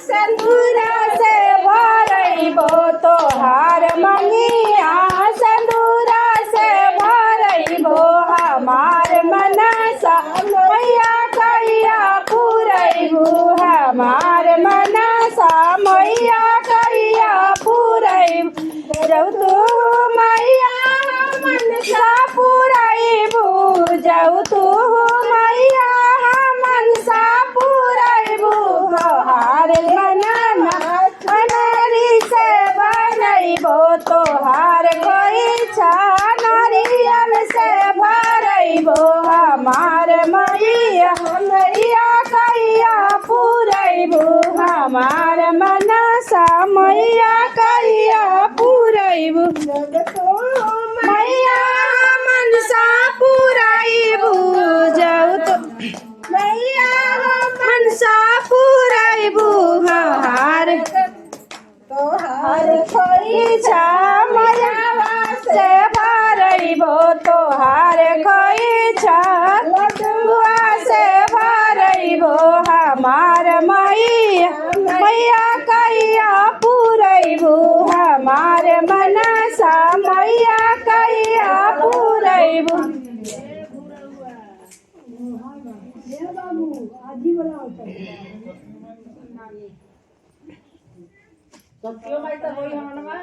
सिंदूरा से भरइबो तोहार मंगिया सिंदूरा से भरइबो हमार मनसा मैया कहिया पुरइबू हमार मनसा मैया कहिया पुरइबू जब तू मैया मनसा पुरइबू जब तू मैया मनसा पुरइबू तोहार मनना अनरी से बनइबो तोहार खोइछा नारियल से भरइबो हमार मैया मैया कहिया पुरइबू हमार मनसा मैया कहिया पुरइबू मैया मनसा पुरइबू जब तो मैया मनसा पुरइबू हमार तोहार खोइछा मैया से भरइबो तोहार खोइछा लड्डुआ से भरइबो हमार मैया मैया कहिया पुरइबू हमार मनसा मैया कहिया पुरइबू सत्यो भाई तो होई हमनवा